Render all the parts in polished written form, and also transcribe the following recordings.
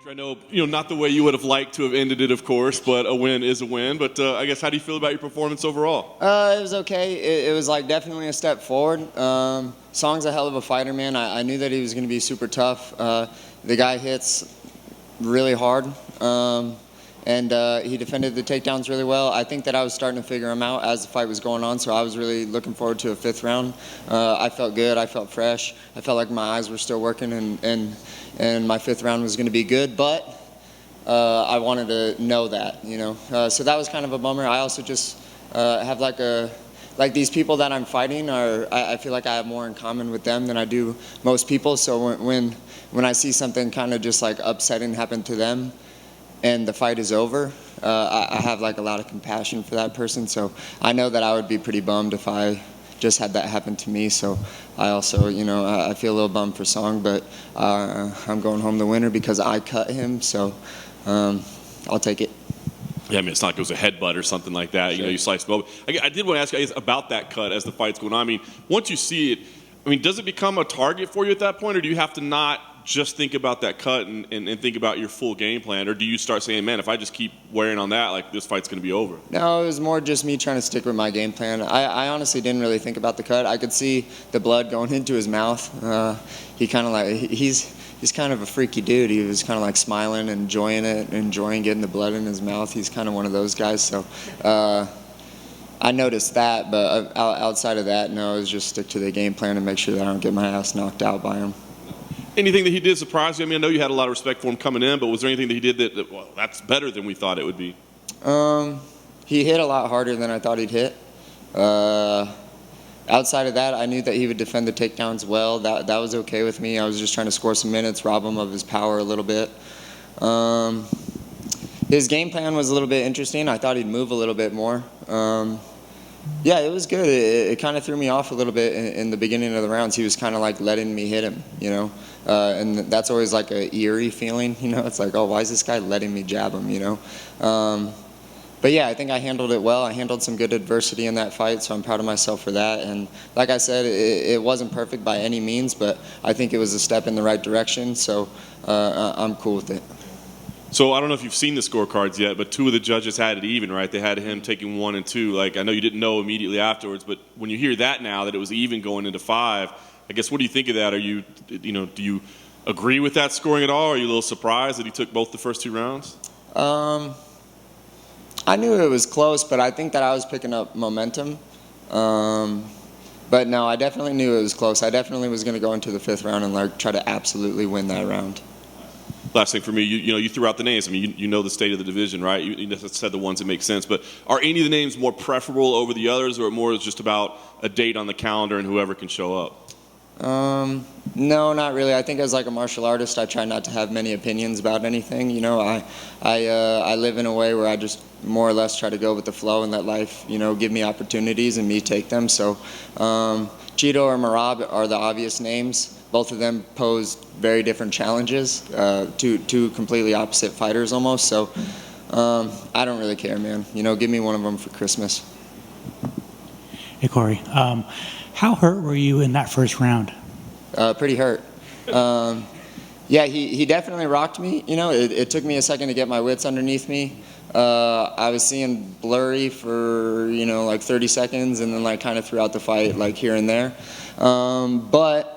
I know, not the way you would have liked to have ended it, of course, but a win is a win. But I guess, how do you feel about your performance overall? It was okay. It was like definitely a step forward. Song's a hell of a fighter, man. I knew that he was going to be super tough. The guy hits really hard, and he defended the takedowns really well. I think that I was starting to figure him out as the fight was going on, so I was really looking forward to a fifth round. I felt good. I felt fresh. I felt like my eyes were still working, and my fifth round was going to be good, but I wanted to know that, So that was kind of a bummer. I also just have like these people that I'm fighting I feel like I have more in common with them than I do most people. So when I see something kind of just like upsetting happen to them and the fight is over, I have like a lot of compassion for that person. So I know that I would be pretty bummed if I just had that happen to me. So I also, I feel a little bummed for Song, but I'm going home the winner because I cut him. So I'll take it. Yeah, I mean, it's not like it was a headbutt or something like that. Sure. You sliced him open. I did want to ask you guys about that cut as the fight's going on. I mean, once you see it, does it become a target for you at that point, or do you have to not just think about that cut and think about your full game plan, or do you start saying, man, if I just keep wearing on that, like, this fight's going to be over? No, it was more just me trying to stick with my game plan. I honestly didn't really think about the cut. I could see the blood going into his mouth. He kind of like, he's kind of a freaky dude. He was kind of like smiling, enjoying getting the blood in his mouth. He's kind of one of those guys. So I noticed that, but outside of that, no, it was just stick to the game plan and make sure that I don't get my ass knocked out by him. Anything that he did surprise you? I know you had a lot of respect for him coming in, but was there anything that he did that well, that's better than we thought it would be? He hit a lot harder than I thought he'd hit. Outside of that, I knew that he would defend the takedowns well. That was okay with me. I was just trying to score some minutes, rob him of his power a little bit. His game plan was a little bit interesting. I thought he'd move a little bit more. Yeah, it was good. It kind of threw me off a little bit in the beginning of the rounds. He was kind of like letting me hit him, and that's always like a eerie feeling, It's like, oh, why is this guy letting me jab him, But yeah, I think I handled it well. I handled some good adversity in that fight, so I'm proud of myself for that. And like I said, it wasn't perfect by any means, but I think it was a step in the right direction, so I'm cool with it. So I don't know if you've seen the scorecards yet, but two of the judges had it even, right? They had him taking 1 and 2. Like, I know you didn't know immediately afterwards, but when you hear that now, that it was even going into 5, I guess, what do you think of that? Do you agree with that scoring at all? Are you a little surprised that he took both the first 2 rounds? I knew it was close, but I think that I was picking up momentum. But no, I definitely knew it was close. I definitely was going to go into the 5th round and try to absolutely win that round. Last thing for me, you threw out the names. You know the state of the division, right? You just said the ones that make sense. But are any of the names more preferable over the others, or more just about a date on the calendar and whoever can show up? No, not really. I think as like a martial artist, I try not to have many opinions about anything. I live in a way where I just more or less try to go with the flow and let life, give me opportunities and me take them. So Cheeto or Marab are the obvious names. Both of them pose very different challenges, two completely opposite fighters almost. So I don't really care, man. Give me one of them for Christmas. Hey, Cory. How hurt were you in that first round? Pretty hurt. Yeah, he definitely rocked me. It took me a second to get my wits underneath me. I was seeing blurry for, like 30 seconds and then kind of throughout the fight, here and there. But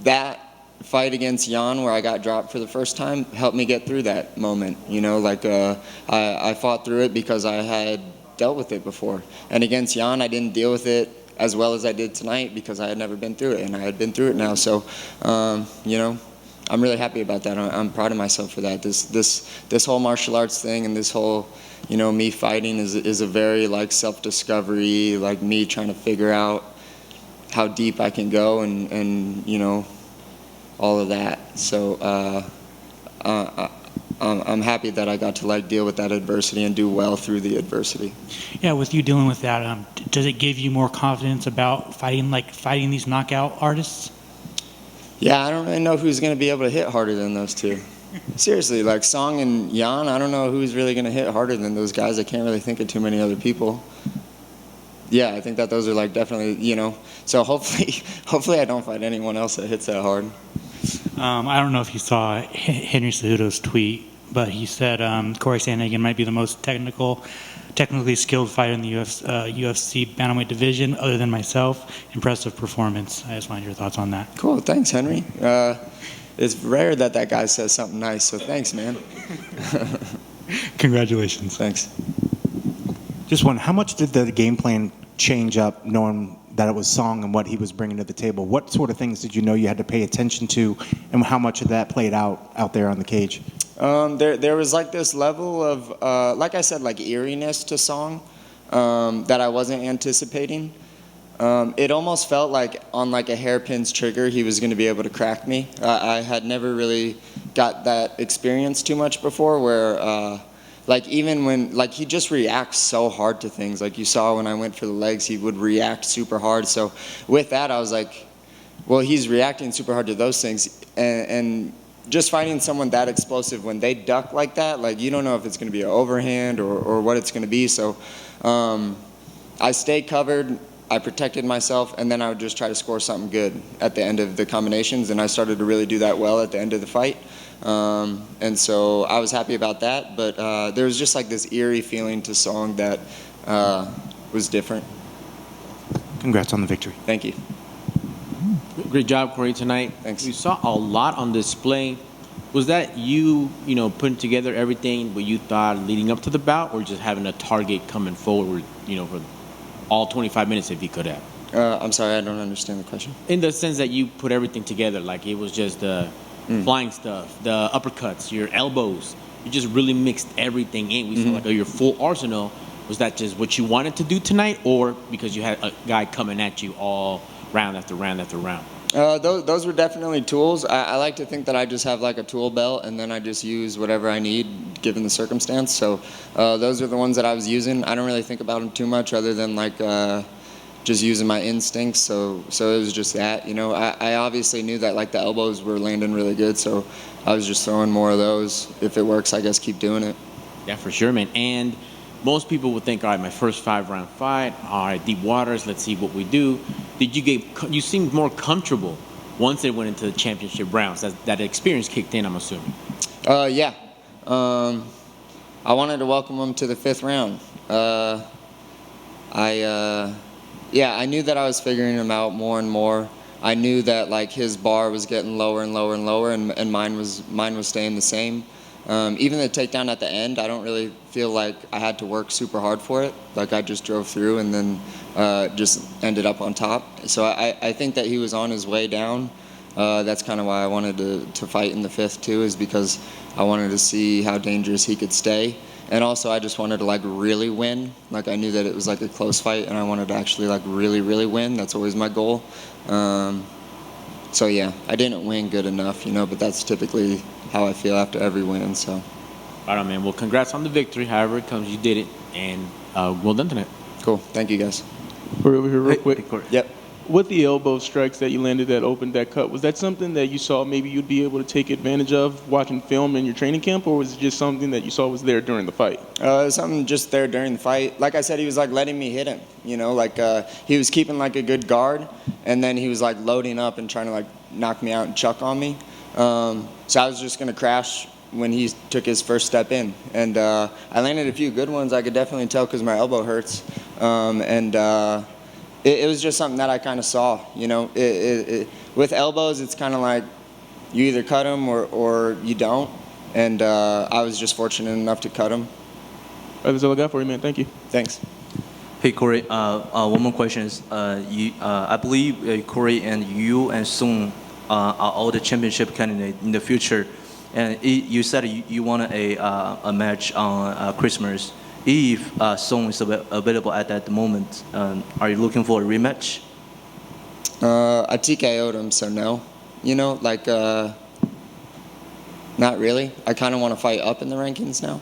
that fight against Jan, where I got dropped for the first time, helped me get through that moment. I fought through it because I had dealt with it before. And against Jan, I didn't deal with it as well as I did tonight because I had never been through it, and I had been through it now. So, I'm really happy about that. I'm proud of myself for that. This whole martial arts thing and this whole, me fighting is a very self-discovery, me trying to figure out how deep I can go and all of that. So I'm happy that I got to deal with that adversity and do well through the adversity. Yeah, with you dealing with that, does it give you more confidence about fighting these knockout artists? Yeah, I don't really know who's going to be able to hit harder than those two. Seriously, Song and Jan, I don't know who's really going to hit harder than those guys. I can't really think of too many other people. Yeah, I think that those are definitely, so hopefully I don't fight anyone else that hits that hard. I don't know if you saw Henry Cejudo's tweet, but he said Cory Sandhagen might be the most technically skilled fighter in the UFC bantamweight division, other than myself. Impressive performance. I just wanted your thoughts on that. Cool, thanks, Henry. It's rare that guy says something nice, so thanks, man. Congratulations. Thanks. Just one, how much did the game plan change up knowing that it was Song and what he was bringing to the table? What sort of things did you know you had to pay attention to, and how much of that played out there on the cage? There was like this level of, like I said, like eeriness to Song that I wasn't anticipating. It almost felt like on like a hairpin's trigger he was going to be able to crack me. I had never really got that experience too much before where like even when like he just reacts so hard to things. Like you saw when I went for the legs, he would react super hard. So with that I was like, well, he's reacting super hard to those things, and just finding someone that explosive when they duck like that, like you don't know if it's going to be an overhand or what it's going to be. So I stayed covered, I protected myself, and then I would just try to score something good at the end of the combinations, and I started to really do that well at the end of the fight. And so I was happy about that, but there was just like this eerie feeling to Song that was different. Congrats on the victory. Thank you. Great job, Cory, tonight. Thanks. We saw a lot on display. Was that you putting together everything what you thought leading up to the bout, or just having a target coming forward, for all 25 minutes if you could have? I'm sorry, I don't understand the question. In the sense that you put everything together, like it was just the flying stuff, the uppercuts, your elbows. You just really mixed everything in. We saw like your full arsenal. Was that just what you wanted to do tonight, or because you had a guy coming at you all round after round after round? Those were definitely tools. I like to think that I just have like a tool belt, and then I just use whatever I need given the circumstance. So those are the ones that I was using. I don't really think about them too much other than like just using my instincts. So it was just that. I obviously knew that like the elbows were landing really good, so I was just throwing more of those. If it works, I guess keep doing it. Yeah, for sure, man. And most people would think, all right, my first 5-round fight, all right, deep waters, let's see what we do. You seemed more comfortable once they went into the championship rounds. That experience kicked in, I'm assuming. Yeah. I wanted to welcome him to the 5th round. I knew that I was figuring him out more and more. I knew that like his bar was getting lower and lower and lower, and mine was staying the same. Even the takedown at the end, I don't really feel like I had to work super hard for it. Like I just drove through and then just ended up on top. So I think that he was on his way down. That's kind of why I wanted to fight in the 5th too, is because I wanted to see how dangerous he could stay. And also I just wanted to like really win. Like I knew that it was like a close fight, and I wanted to actually like really, really win. That's always my goal. So yeah, I didn't win good enough, but that's typically how I feel after every win. So. Right on, man. Well, congrats on the victory. However it comes, you did it, and well done tonight. Cool. Thank you, guys. We're over here real quick. Yep. With the elbow strikes that you landed that opened that cut, was that something that you saw maybe you'd be able to take advantage of watching film in your training camp, or was it just something that you saw was there during the fight? It was something just there during the fight. Like I said, he was like letting me hit him. Like he was keeping like a good guard, and then he was like loading up and trying to like knock me out and chuck on me. So I was just gonna crash when he took his first step in, and I landed a few good ones. I could definitely tell because my elbow hurts, It was just something that I kind of saw, with elbows, it's kind of like you either cut them or you don't. And I was just fortunate enough to cut them. That's all I got for you, man. Thank you. Thanks. Hey, Cory. One more question is, I believe Cory and you and Song are all the championship candidates in the future. And you said you wanted a match on Christmas. If Song is available at that moment, are you looking for a rematch? I TKO'd him, so no. Not really. I kind of want to fight up in the rankings now.